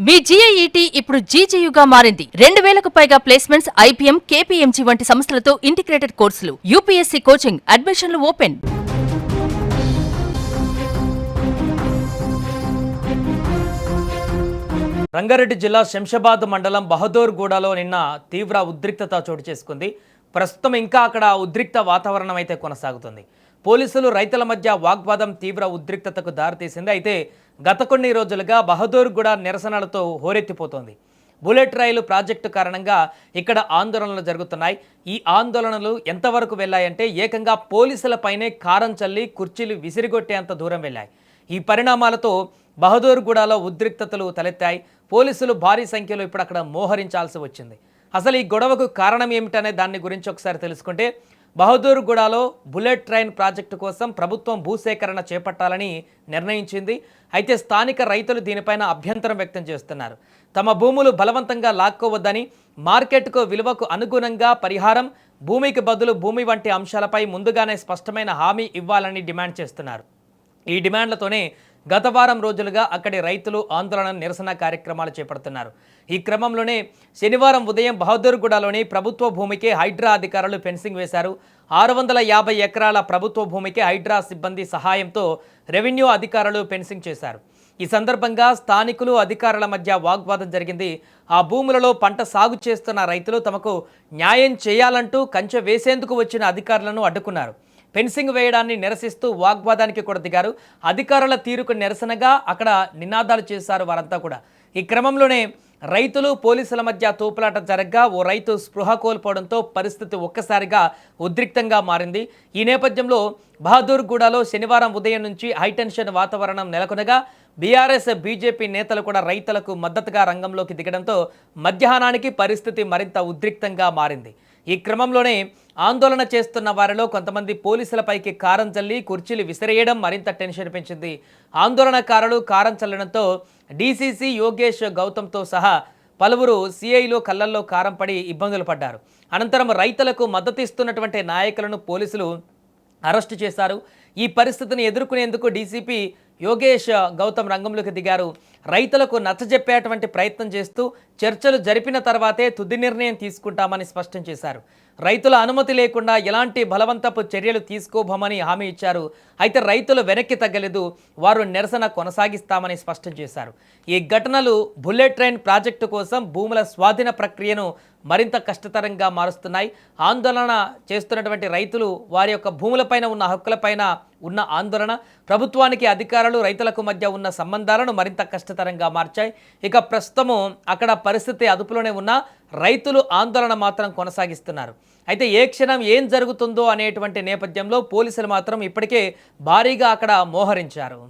మీ జీఐఈటీ ఇప్పుడు జీజేయుగా మారింది. 2000కు పైగా ప్లేస్మెంట్స్, ఐపీఎం, కేపీఎంజీ వంటి సంస్థలతో ఇంటిగ్రేటెడ్ కోర్సులు. యూపీఎస్సీ కోచింగ్, అడ్మిషన్లు ఓపెన్. రంగారెడ్డి జిల్లా శంషాబాద్ మండలం బహదూర్గూడలో నిన్న తీవ్ర ఉద్రిక్తత చోటు చేసుకుంది. ప్రస్తుతం ఇంకా అక్కడ ఉద్రిక్త వాతావరణం అయితే కొనసాగుతుంది. పోలీసులు రైతుల మధ్య వాగ్వాదం తీవ్ర ఉద్రిక్తతకు దారితీసింది. అయితే గత కొన్ని రోజులుగా బహదూర్గూడ నిరసనలతో హోరెత్తిపోతోంది. బుల్లెట్ రైలు ప్రాజెక్టు కారణంగా ఇక్కడ ఆందోళనలు జరుగుతున్నాయి. ఈ ఆందోళనలు ఎంతవరకు వెళ్ళాయంటే ఏకంగా పోలీసులపైనే కారం చల్లి కుర్చీలు విసిరిగొట్టేంత దూరం వెళ్ళాయి. ఈ పరిణామాలతో బహదూర్గూడలో ఉద్రిక్తతలు తలెత్తాయి. పోలీసులు భారీ సంఖ్యలో ఇప్పుడు అక్కడ మోహరించాల్సి వచ్చింది. అసలు ఈ గొడవకు కారణం ఏమిటనే దాని గురించి ఒకసారి తెలుసుకుంటే, బహదూర్గూడలో బుల్లెట్ ట్రైన్ ప్రాజెక్టు కోసం ప్రభుత్వం భూసేకరణ చేపట్టాలని నిర్ణయించింది. అయితే స్థానిక రైతులు దీనిపైన అభ్యంతరం వ్యక్తం చేస్తున్నారు. తమ భూములు బలవంతంగా లాక్కోవద్దని, మార్కెట్కు విలువకు అనుగుణంగా పరిహారం, భూమికి బదులు భూమి వంటి అంశాలపై ముందుగానే స్పష్టమైన హామీ ఇవ్వాలని డిమాండ్ చేస్తున్నారు. ఈ డిమాండ్లతోనే గత వారం రోజులుగా అక్కడి రైతులు ఆందోళన, నిరసన కార్యక్రమాలు చేపడుతున్నారు. ఈ క్రమంలోనే శనివారం ఉదయం బహదూర్గూడలోని ప్రభుత్వ భూమికి హైడ్రా అధికారులు ఫెన్సింగ్ వేశారు. 650 ఎకరాల ప్రభుత్వ భూమికి హైడ్రా సిబ్బంది సహాయంతో రెవెన్యూ అధికారులు ఫెన్సింగ్ చేశారు. ఈ సందర్భంగా స్థానికులు, అధికారుల మధ్య వాగ్వాదం జరిగింది. ఆ భూములలో పంట సాగు చేస్తున్న రైతులు తమకు న్యాయం చేయాలంటూ కంచె వేసేందుకు వచ్చిన అధికారులను అడ్డుకున్నారు. ఫెన్సింగ్ వేయడాన్ని నిరసిస్తూ వాగ్వాదానికి కూడా దిగారు. అధికారుల తీరుకు నిరసనగా అక్కడ నినాదాలు చేశారు వారంతా కూడా. ఈ క్రమంలోనే రైతులు, పోలీసుల మధ్య తోపులాట జరగ్గా ఓ రైతు స్పృహ కోల్పోవడంతో పరిస్థితి ఒక్కసారిగా ఉద్రిక్తంగా మారింది. ఈ నేపథ్యంలో బహదూర్గూడలో శనివారం ఉదయం నుంచి హైటెన్షన్ వాతావరణం నెలకొనగా బీఆర్ఎస్, బీజేపీ నేతలు కూడా రైతులకు మద్దతుగా రంగంలోకి దిగడంతో మధ్యాహ్నానికి పరిస్థితి మరింత ఉద్రిక్తంగా మారింది. ఈ క్రమంలోనే ఆందోళన చేస్తున్న వారిలో కొంతమంది పోలీసులపైకి కారం చల్లి కుర్చీలు విసిరేయడం మరింత టెన్షన్ పెంచింది. ఆందోళనకారులు కారం చల్లడంతో డీసీసీ యోగేష్ గౌతమ్తో సహా పలువురు సీఐలు కళ్ళల్లో కారం పడి ఇబ్బందులు పడ్డారు. అనంతరం రైతులకు మద్దతిస్తున్నటువంటి నాయకులను పోలీసులు అరెస్టు చేశారు. ఈ పరిస్థితిని ఎదుర్కొనేందుకు డీసీపీ యోగేష్ గౌతమ్ రంగంలోకి దిగారు. రైతులకు నచ్చజెప్పేటువంటి ప్రయత్నం చేస్తూ చర్చలు జరిపిన తర్వాతే తుది నిర్ణయం తీసుకుంటామని స్పష్టం చేశారు. రైతుల అనుమతి లేకుండా ఎలాంటి బలవంతపు చర్యలు తీసుకోబోమని హామీ ఇచ్చారు. అయితే రైతులు వెనక్కి తగ్గలేదు. వారు నిరసన కొనసాగిస్తామని స్పష్టం చేశారు. ఈ ఘటనలు బుల్లెట్ ట్రైన్ ప్రాజెక్టు కోసం భూముల స్వాధీన ప్రక్రియను మరింత కష్టతరంగా మారుస్తున్నాయి. ఆందోళన చేస్తున్నటువంటి రైతులు వారి యొక్క భూములపైన ఉన్న హక్కులపైన ఉన్న ఆందోళన ప్రభుత్వానికి, అధికారులు, రైతులకు మధ్య ఉన్న సంబంధాలను మరింత కష్టతరంగా మార్చాయి. ఇక ప్రస్తుతము అక్కడ పరిస్థితి అదుపులోనే ఉన్న రైతులు ఆందోళన మాత్రం కొనసాగిస్తున్నారు. అయితే ఏ క్షణం ఏం జరుగుతుందో అనేటువంటి నేపథ్యంలో పోలీసులు మాత్రం ఇప్పటికే భారీగా అక్కడ మోహరించారు.